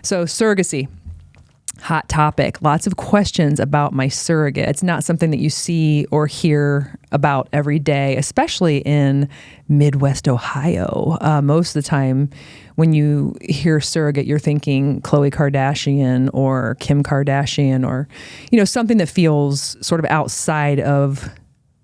So surrogacy. Hot topic. Lots of questions about my surrogate. It's not something that you see or hear about every day, especially in Midwest Ohio. Most of the time when you hear surrogate, you're thinking Khloe Kardashian or Kim Kardashian or, something that feels sort of outside of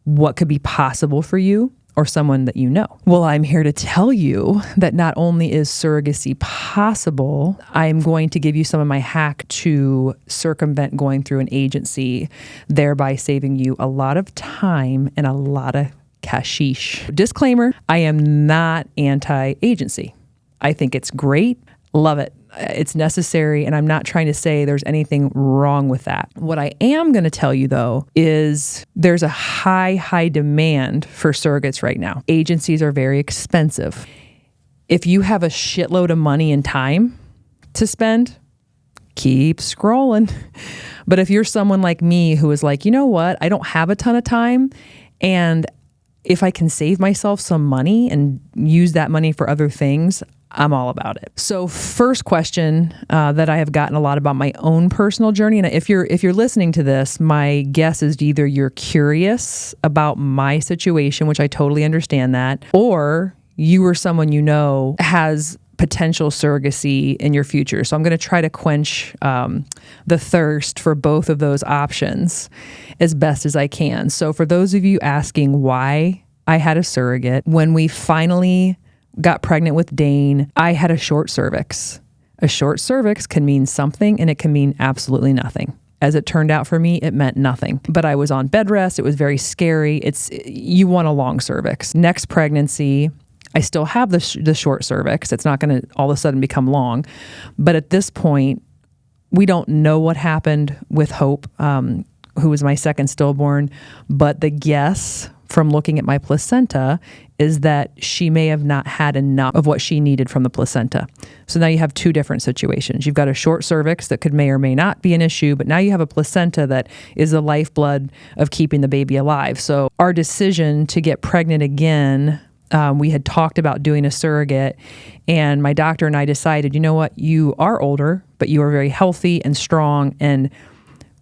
what could be possible for you or someone that you know. Well, I'm here to tell you that not only is surrogacy possible, I'm going to give you some of my hack to circumvent going through an agency, thereby saving you a lot of time and a lot of cashish. Disclaimer, I am not anti-agency. I think it's great. Love it. It's necessary, and I'm not trying to say there's anything wrong with that. What I am going to tell you, though, is there's a high demand for surrogates right now. Agencies are very expensive. If you have a shitload of money and time to spend, keep scrolling. But if you're someone like me who is like, you know what, I don't have a ton of time, and if I can save myself some money and use that money for other things, I'm all about it. So first question that I have gotten a lot about my own personal journey, and if you're listening to this, my guess is either you're curious about my situation, which I totally understand that, or you or someone you know has potential surrogacy in your future. So I'm going to try to quench the thirst for both of those options as best as I can. So for those of you asking why I had a surrogate, when we finally got pregnant with Dane, I had a short cervix. A short cervix can mean something and it can mean absolutely nothing. As it turned out for me, it meant nothing. But I was on bed rest. It was very scary. You want a long cervix. Next pregnancy, I still have the short cervix. It's not going to all of a sudden become long. But at this point, we don't know what happened with Hope, who was my second stillborn. But the guess from looking at my placenta is that she may have not had enough of what she needed from the placenta. So now you have two different situations. You've got a short cervix that could may or may not be an issue, but now you have a placenta that is the lifeblood of keeping the baby alive. So our decision to get pregnant again, we had talked about doing a surrogate, and my doctor and I decided, you know what, you are older, but you are very healthy and strong, and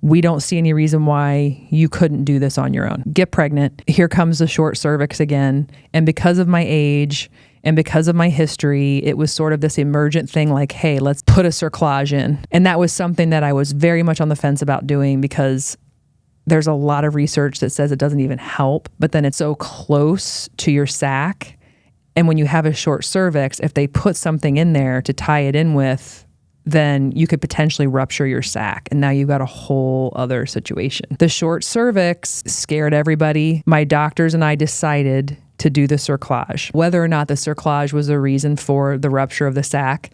we don't see any reason why you couldn't do this on your own. Get pregnant. Here comes the short cervix again. And because of my age and because of my history, it was sort of this emergent thing like, hey, let's put a cerclage in. And that was something that I was very much on the fence about doing because there's a lot of research that says it doesn't even help, but then it's so close to your sac. And when you have a short cervix, if they put something in there to tie it in with, then you could potentially rupture your sac. And now you've got a whole other situation. The short cervix scared everybody. My doctors and I decided to do the cerclage. Whether or not the cerclage was the reason for the rupture of the sac,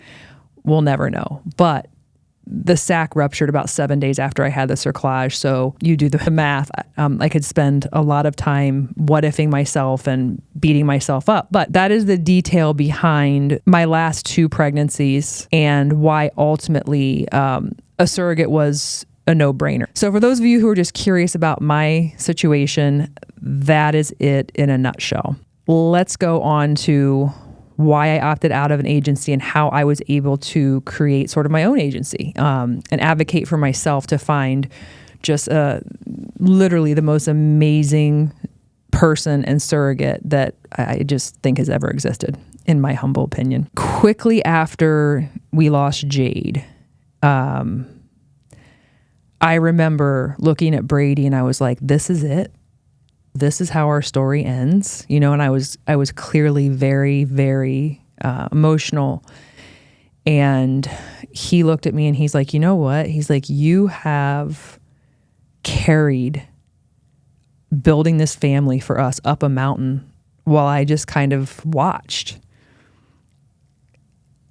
we'll never know. But the sac ruptured about 7 days after I had the cerclage. So you do the math. I could spend a lot of time what-ifing myself and beating myself up. But that is the detail behind my last two pregnancies and why ultimately a surrogate was a no-brainer. So for those of you who are just curious about my situation, that is it in a nutshell. Let's go on to why I opted out of an agency and how I was able to create sort of my own agency and advocate for myself to find just literally the most amazing person and surrogate that I just think has ever existed, in my humble opinion. Quickly after we lost Jade, I remember looking at Brady and I was like, this is it. This is how our story ends, and I was clearly very, very emotional. And he looked at me and he's like, you know what? He's like, you have carried building this family for us up a mountain while I just kind of watched.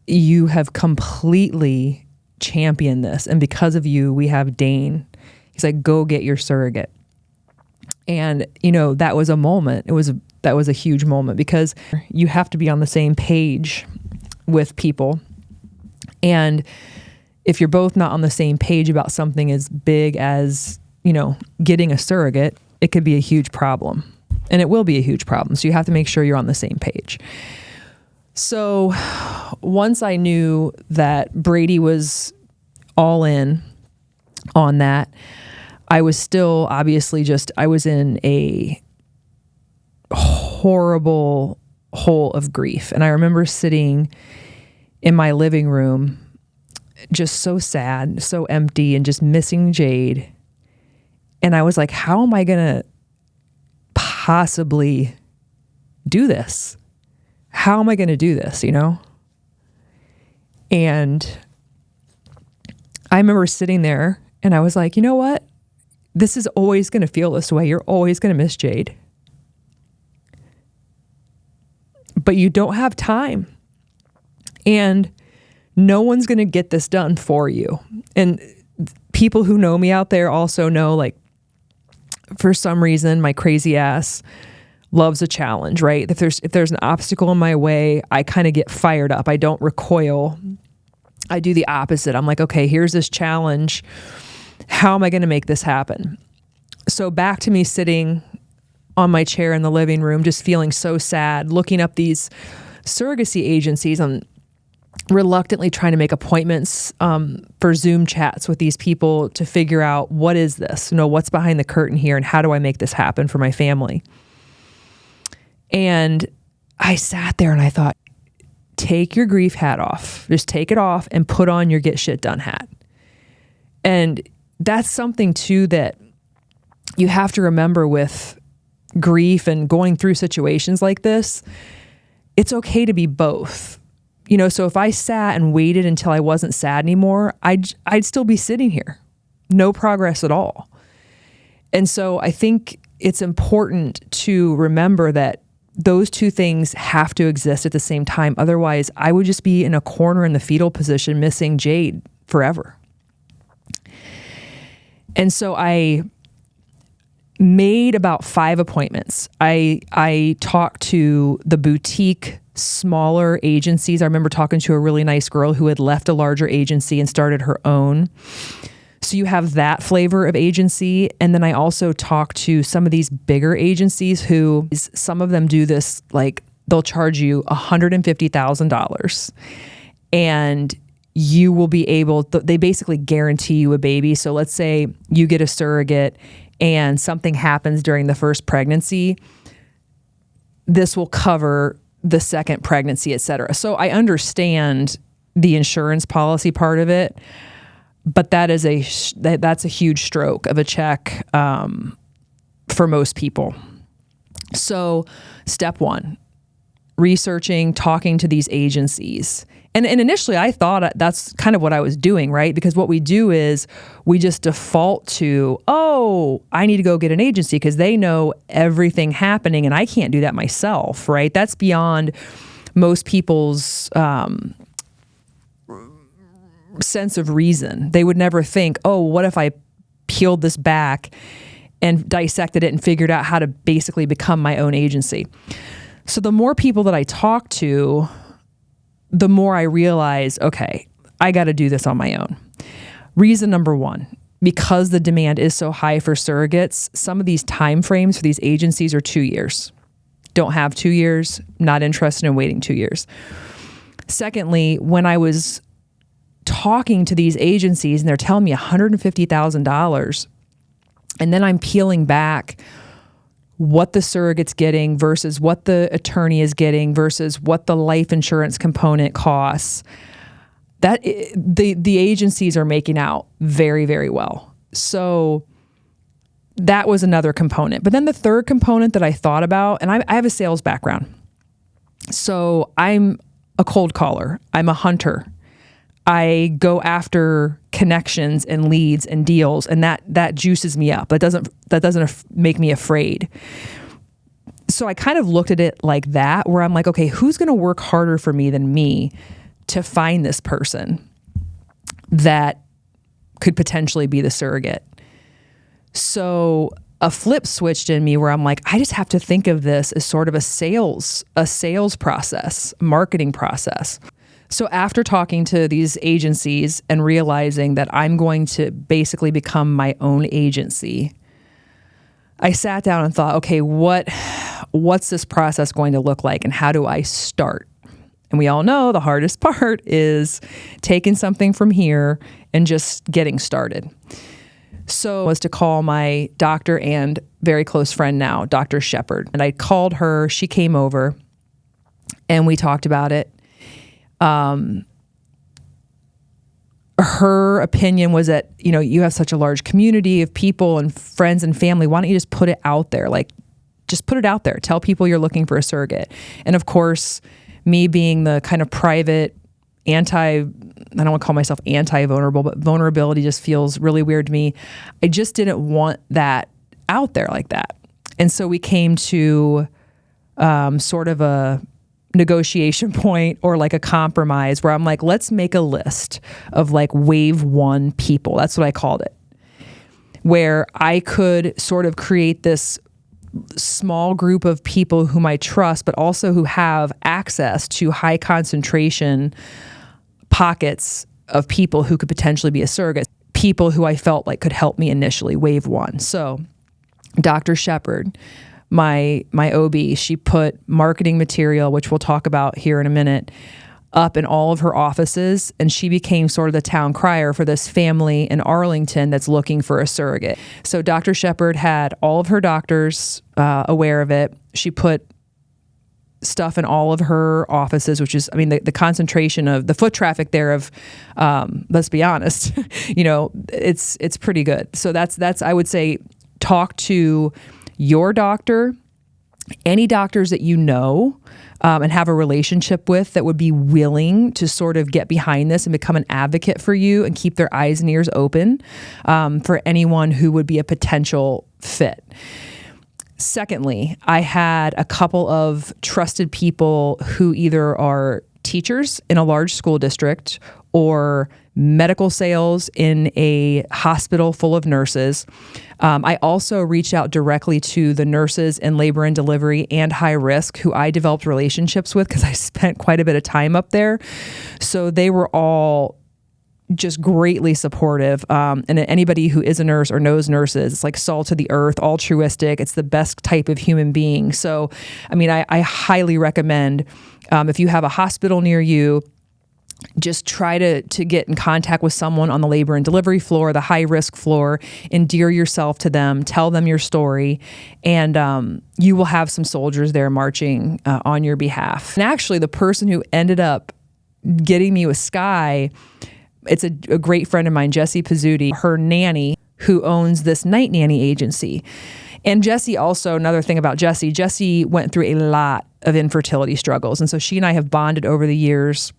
You have completely championed this. And because of you, we have Dane. He's like, go get your surrogate. And, that was a moment. That was a huge moment because you have to be on the same page with people. And if you're both not on the same page about something as big as, getting a surrogate, it could be a huge problem. And it will be a huge problem. So you have to make sure you're on the same page. So once I knew that Brady was all in on that, I was still obviously I was in a horrible hole of grief. And I remember sitting in my living room, just so sad, so empty, and just missing Jade. And I was like, how am I going to possibly do this? How am I going to do this, And I remember sitting there and I was like, you know what? This is always going to feel this way. You're always going to miss Jade. But you don't have time. And no one's going to get this done for you. And people who know me out there also know, like, for some reason, my crazy ass loves a challenge, right? If there's an obstacle in my way, I kind of get fired up. I don't recoil. I do the opposite. I'm like, okay, here's this challenge. How am I going to make this happen? So back to me sitting on my chair in the living room, just feeling so sad, looking up these surrogacy agencies. I'm reluctantly trying to make appointments for Zoom chats with these people to figure out, what is this? What's behind the curtain here, and how do I make this happen for my family? And I sat there and I thought, take your grief hat off. Just take it off and put on your get shit done hat. And that's something too that you have to remember with grief and going through situations like this. It's okay to be both. So if I sat and waited until I wasn't sad anymore, I'd still be sitting here. No progress at all. And so I think it's important to remember that those two things have to exist at the same time. Otherwise, I would just be in a corner in the fetal position, missing Jade forever. And so I made about 5 appointments. I talked to the boutique, smaller agencies. I remember talking to a really nice girl who had left a larger agency and started her own. So you have that flavor of agency. And then I also talked to some of these bigger agencies who, some of them do this, like they'll charge you $150,000 and you will be able, they basically guarantee you a baby. So let's say you get a surrogate and something happens during the first pregnancy, this will cover the second pregnancy, et cetera. So I understand the insurance policy part of it, but that's a huge stroke of a check for most people. So step 1, researching, talking to these agencies. And initially I thought that's kind of what I was doing, right? Because what we do is we just default to, oh, I need to go get an agency because they know everything happening and I can't do that myself, right? That's beyond most people's sense of reason. They would never think, oh, what if I peeled this back and dissected it and figured out how to basically become my own agency. So the more people that I talk to, the more I realize, okay, I got to do this on my own. Reason number 1, because the demand is so high for surrogates, some of these time frames for these agencies are 2 years. Don't have 2 years, not interested in waiting 2 years. Secondly, when I was talking to these agencies and they're telling me $150,000, and then I'm peeling back what the surrogate's getting versus what the attorney is getting versus what the life insurance component costs, that the agencies are making out very, very well. So that was another component. But then the third component that I thought about, and I have a sales background. So I'm a cold caller. I'm a hunter. I go after connections and leads and deals, and that juices me up. That doesn't make me afraid. So I kind of looked at it like that, where I'm like, okay, who's going to work harder for me than me to find this person that could potentially be the surrogate? So a flip switched in me where I'm like, I just have to think of this as sort of a sales process, marketing process. So after talking to these agencies and realizing that I'm going to basically become my own agency, I sat down and thought, okay, what's this process going to look like and how do I start? And we all know the hardest part is taking something from here and just getting started. So was to call my doctor and very close friend now, Dr. Shepard. And I called her, she came over and we talked about it. Her opinion was that, you have such a large community of people and friends and family. Why don't you just put it out there? Like, just put it out there. Tell people you're looking for a surrogate. And of course, me being the kind of private I don't want to call myself anti-vulnerable, but vulnerability just feels really weird to me. I just didn't want that out there like that. And so we came to sort of a negotiation point or like a compromise where I'm like, let's make a list of like wave 1 people. That's what I called it. Where I could sort of create this small group of people whom I trust, but also who have access to high concentration pockets of people who could potentially be a surrogate, people who I felt like could help me initially, wave 1. So Dr. Shepard, my OB, she put marketing material, which we'll talk about here in a minute, up in all of her offices, and she became sort of the town crier for this family in Arlington that's looking for a surrogate. So Dr. Shepard had all of her doctors aware of it. She put stuff in all of her offices, which is, the concentration of the foot traffic there of, let's be honest, it's pretty good. So that's I would say, talk to your doctor, any doctors that and have a relationship with that would be willing to sort of get behind this and become an advocate for you and keep their eyes and ears open for anyone who would be a potential fit. Secondly, I had a couple of trusted people who either are teachers in a large school district or medical sales in a hospital full of nurses. I also reached out directly to the nurses in labor and delivery and high risk who I developed relationships with because I spent quite a bit of time up there. So they were all just greatly supportive. And anybody who is a nurse or knows nurses, it's like salt of the earth, altruistic. It's the best type of human being. So, I highly recommend if you have a hospital near you, just try to get in contact with someone on the labor and delivery floor, the high risk floor, endear yourself to them, tell them your story, and you will have some soldiers there marching on your behalf. And actually, the person who ended up getting me with Sky, it's a great friend of mine, Jessie Pizzuti, her nanny, who owns this night nanny agency. And Jessie also, another thing about Jessie went through a lot of infertility struggles. And so she and I have bonded over the years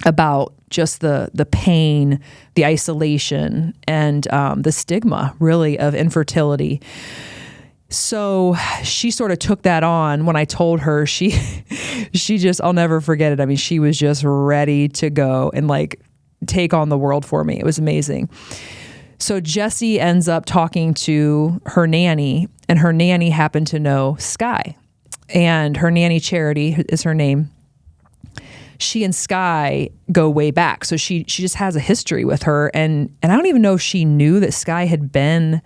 about just the pain, the isolation, and the stigma, really, of infertility. So she sort of took that on when I told her. She just, I'll never forget it. She was just ready to go and like take on the world for me. It was amazing. So Jessie ends up talking to her nanny, and her nanny happened to know Sky. And her nanny, Charity, is her name. She and Sky go way back. So she just has a history with her. And I don't even know if she knew that Sky had been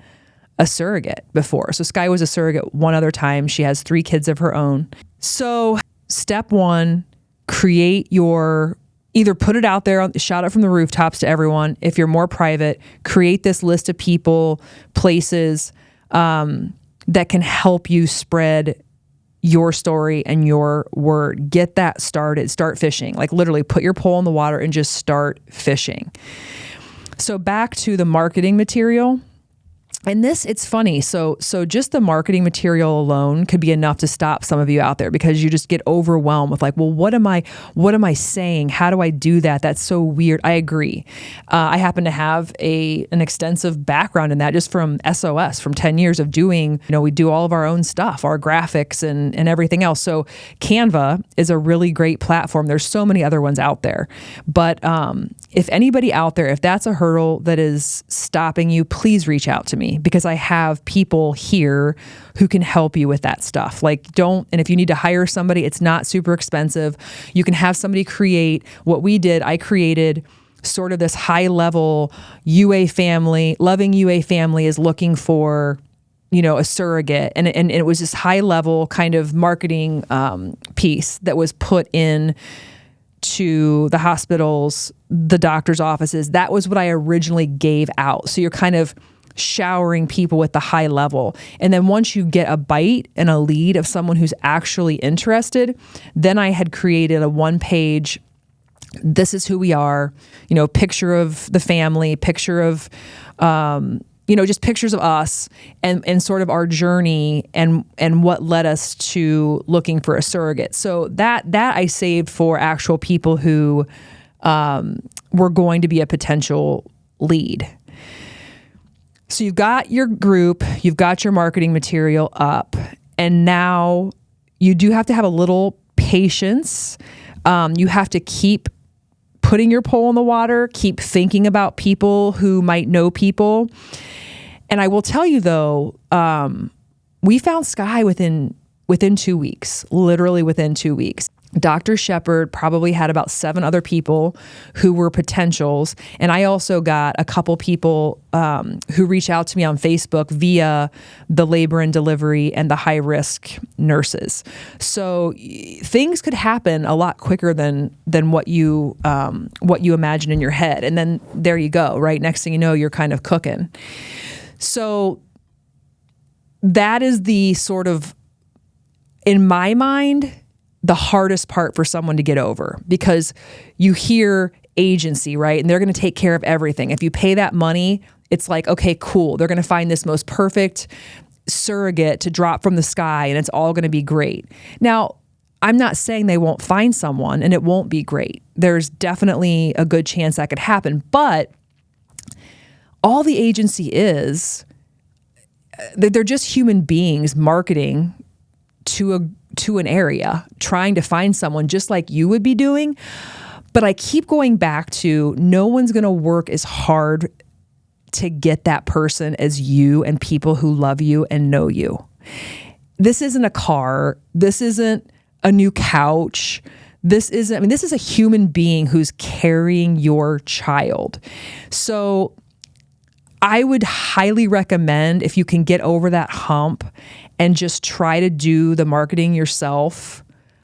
a surrogate before. So Sky was a surrogate one other time. She has 3 kids of her own. So step 1, either put it out there, shout it from the rooftops to everyone. If you're more private, create this list of people, places that can help you spread your story and your word. Get that started. Start fishing. Like literally put your pole in the water and just start fishing. So back to the marketing material. And it's funny. So just the marketing material alone could be enough to stop some of you out there because you just get overwhelmed with like, well, what am I saying? How do I do that? That's so weird. I agree. I happen to have an extensive background in that just from SOS, from 10 years of doing, we do all of our own stuff, our graphics and everything else. So Canva is a really great platform. There's so many other ones out there. But if anybody out there, if that's a hurdle that is stopping you, please reach out to me. Because I have people here who can help you with that stuff. And if you need to hire somebody, it's not super expensive. You can have somebody create what we did. I created sort of this high level UA family, loving UA family is looking for, a surrogate. And it was this high level kind of marketing piece that was put in to the hospitals, the doctor's offices. That was what I originally gave out. So you're kind of showering people with the high level. And then once you get a bite and a lead of someone who's actually interested, then I had created a 1-page, this is who we are, picture of the family, picture of, just pictures of us and sort of our journey and what led us to looking for a surrogate. So that I saved for actual people who were going to be a potential lead. So you've got your group, you've got your marketing material up, and now you do have to have a little patience. You have to keep putting your pole in the water, keep thinking about people who might know people. And I will tell you though, we found Sky within 2 weeks, literally within 2 weeks. Dr. Shepard probably had about 7 other people who were potentials. And I also got a couple people who reached out to me on Facebook via the labor and delivery and the high risk nurses. So things could happen a lot quicker than what you imagine in your head. And then there you go, right? Next thing you know, you're kind of cooking. So that is the sort of, in my mind, the hardest part for someone to get over, because you hear agency, right? And they're going to take care of everything. If you pay that money, it's like, okay, cool. They're going to find this most perfect surrogate to drop from the sky and it's all going to be great. Now, I'm not saying they won't find someone and it won't be great. There's definitely a good chance that could happen, but all the agency is, they're just human beings marketing to an area, trying to find someone just like you would be doing. But I keep going back to, no one's going to work as hard to get that person as you and people who love you and know you. This isn't a car. This isn't a new couch. This is a human being who's carrying your child. So I would highly recommend, if you can get over that hump and just try to do the marketing yourself,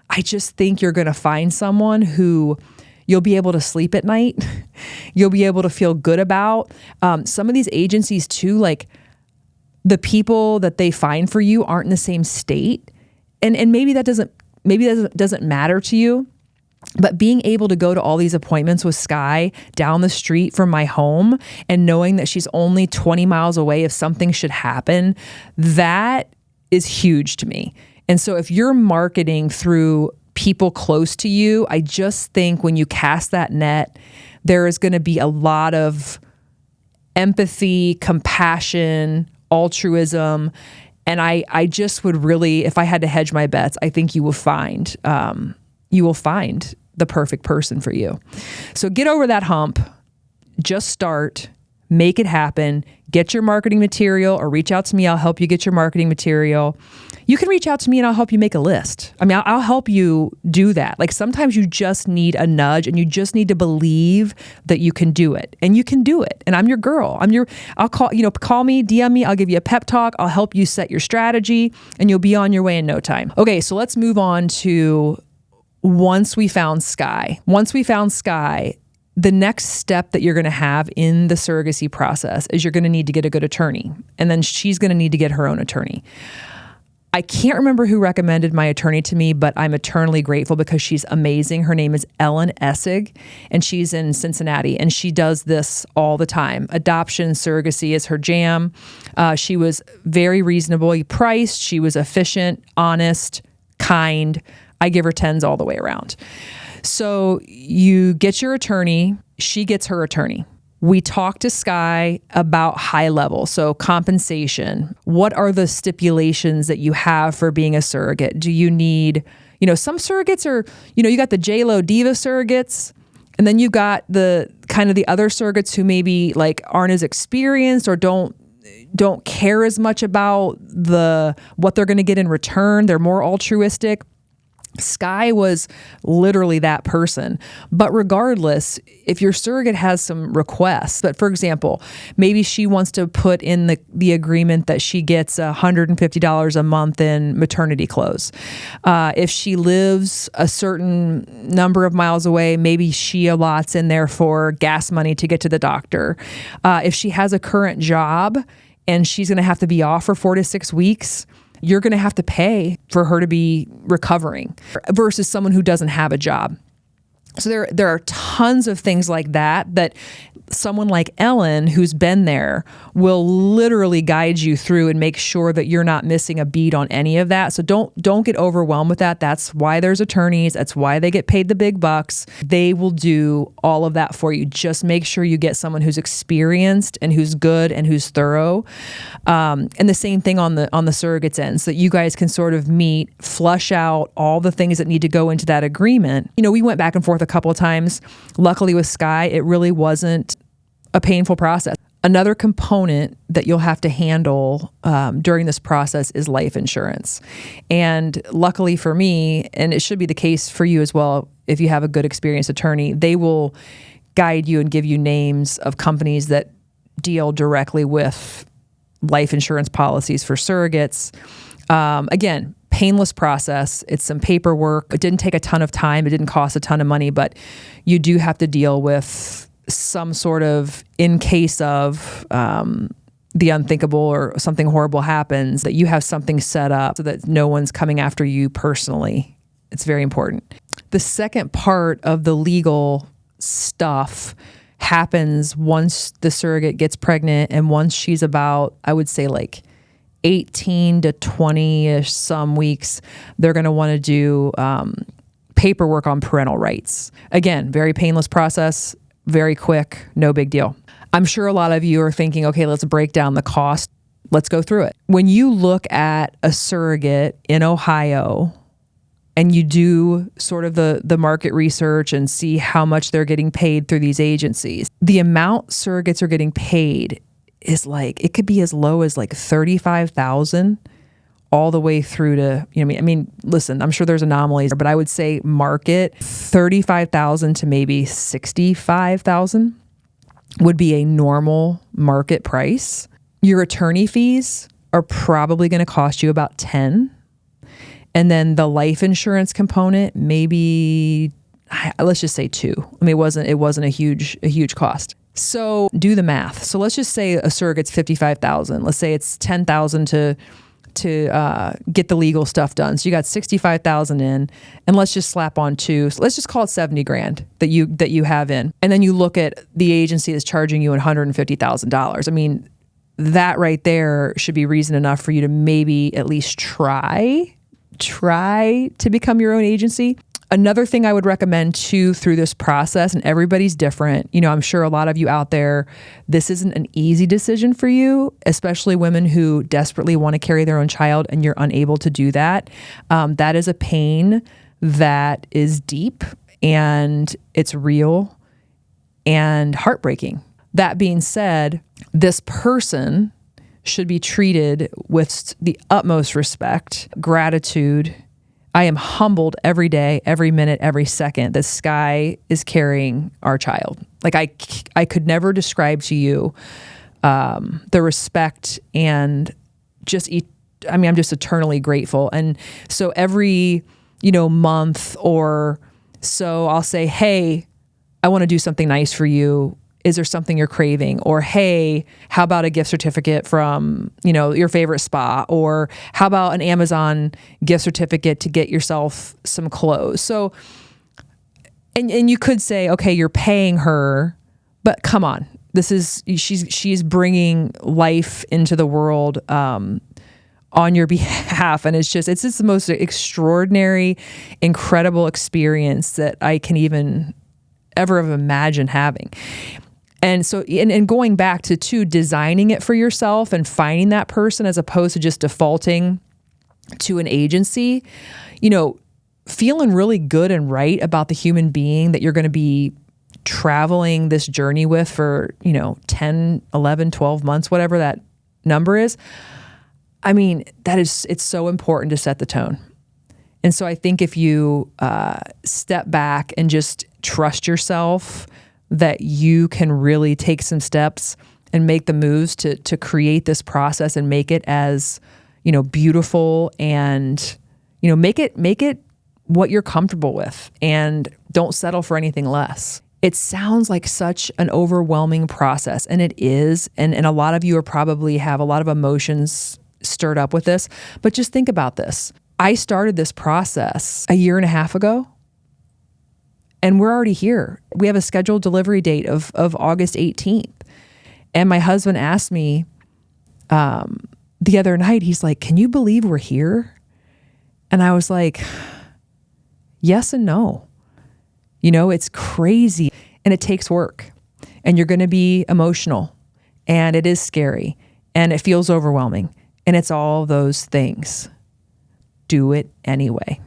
I just think you're going to find someone who you'll be able to sleep at night. You'll be able to feel good about. Some of these agencies too, like the people that they find for you aren't in the same state. And maybe that doesn't matter to you. But being able to go to all these appointments with Sky down the street from my home and knowing that she's only 20 miles away if something should happen, that is huge to me. And so if you're marketing through people close to you, I just think when you cast that net, there is going to be a lot of empathy, compassion, altruism. And I just would really, if I had to hedge my bets, I think you will find the perfect person for you. So get over that hump, just start, make it happen, get your marketing material, or reach out to me. I'll help you get your marketing material. You can reach out to me and I'll help you make a list. I mean, I'll help you do that. Like sometimes you just need a nudge and you just need to believe that you can do it, and you can do it. And I'm your girl. I'll call me, DM me. I'll give you a pep talk. I'll help you set your strategy and you'll be on your way in no time. Okay. So let's move on to once we found Sky, the next step that you're going to have in the surrogacy process is you're going to need to get a good attorney. And then she's going to need to get her own attorney. I can't remember who recommended my attorney to me, but I'm eternally grateful because she's amazing. Her name is Ellen Essig, and she's in Cincinnati, and she does this all the time. Adoption, surrogacy is her jam. She was very reasonably priced. She was efficient, honest, kind. I give her 10s all the way around. So you get your attorney, she gets her attorney. We talk to Sky about high level. So compensation. What are the stipulations that you have for being a surrogate? Do you need, some surrogates are, you got the J-Lo diva surrogates, and then you got the kind of the other surrogates who maybe like aren't as experienced or don't care as much about what they're going to get in return. They're more altruistic. Sky was literally that person. But regardless, if your surrogate has some requests, but for example, maybe she wants to put in the agreement that she gets $150 a month in maternity clothes. If she lives a certain number of miles away, maybe she allots in there for gas money to get to the doctor. If she has a current job and she's going to have to be off for 4 to 6 weeks, you're going to have to pay for her to be recovering versus someone who doesn't have a job. So there are tons of things like that someone like Ellen, who's been there, will literally guide you through and make sure that you're not missing a beat on any of that. So don't get overwhelmed with that. That's why there's attorneys. That's why they get paid the big bucks. They will do all of that for you. Just make sure you get someone who's experienced and who's good and who's thorough. And the same thing on the surrogate's end, so that you guys can sort of meet, flush out all the things that need to go into that agreement. We went back and forth a couple of times. Luckily with Sky, it really wasn't a painful process. Another component that you'll have to handle during this process is life insurance. And luckily for me, and it should be the case for you as well, if you have a good experienced attorney, they will guide you and give you names of companies that deal directly with life insurance policies for surrogates. Again, painless process. It's some paperwork. It didn't take a ton of time. It didn't cost a ton of money, but you do have to deal with some sort of, in case of the unthinkable or something horrible happens, that you have something set up so that no one's coming after you personally. It's very important. The second part of the legal stuff happens once the surrogate gets pregnant and once she's about, I would say, like 18 to 20-ish some weeks. They're going to want to do paperwork on parental rights. Again, very painless process. Very quick, no big deal. I'm sure a lot of you are thinking, okay, let's break down the cost. Let's go through it. When you look at a surrogate in Ohio and you do sort of the market research and see how much they're getting paid through these agencies, the amount surrogates are getting paid is like, it could be as low as like $35,000 all the way through to, listen, I'm sure there's anomalies, but I would say market $35,000 to maybe $65,000 would be a normal market price. Your attorney fees are probably going to cost you about 10. And then the life insurance component, maybe, let's just say 2. It wasn't a huge cost. So do the math. So let's just say a surrogate's $55,000. Let's say it's $10,000 to get the legal stuff done. So you got $65,000 in, and let's just slap on 2. So let's just call it $70,000 that you have in. And then you look at the agency that's charging you $150,000. That right there should be reason enough for you to maybe at least try to become your own agency. Another thing I would recommend too through this process, and everybody's different. I'm sure a lot of you out there, this isn't an easy decision for you, especially women who desperately want to carry their own child and you're unable to do that. That is a pain that is deep and it's real and heartbreaking. That being said, this person should be treated with the utmost respect, gratitude. I am humbled every day, every minute, every second that Sky is carrying our child. Like I could never describe to you the respect and I'm just eternally grateful. And so every, month or so I'll say, hey, I want to do something nice for you. Is there something you're craving? Or, hey, how about a gift certificate from, your favorite spa? Or how about an Amazon gift certificate to get yourself some clothes? So, and you could say, okay, you're paying her, but come on, she's bringing life into the world, on your behalf. And it's just the most extraordinary, incredible experience that I can even ever have imagined having. And so, and going back to designing it for yourself and finding that person as opposed to just defaulting to an agency, feeling really good and right about the human being that you're going to be traveling this journey with for, 10, 11, 12 months, whatever that number is. It's so important to set the tone. And so I think if you step back and just trust yourself that you can really take some steps and make the moves to create this process and make it as, beautiful and, make it what you're comfortable with, and don't settle for anything less. It sounds like such an overwhelming process, and it is. And a lot of you are probably have a lot of emotions stirred up with this, but just think about this. I started this process a year and a half ago, and we're already here. We have a scheduled delivery date of August 18th. And my husband asked me the other night, he's like, "Can you believe we're here?" And I was like, yes and no. It's crazy, and it takes work, and you're going to be emotional, and it is scary, and it feels overwhelming, and it's all those things. Do it anyway.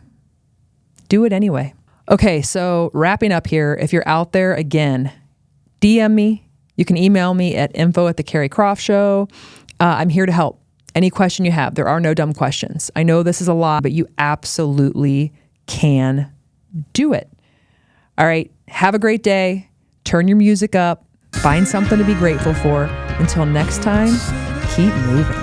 Do it anyway. Okay, so wrapping up here, if you're out there, again, DM me. You can email me at info@thecarriecroftshow. I'm here to help. Any question you have, there are no dumb questions. I know this is a lot, but you absolutely can do it. All right, have a great day. Turn your music up. Find something to be grateful for. Until next time, keep moving.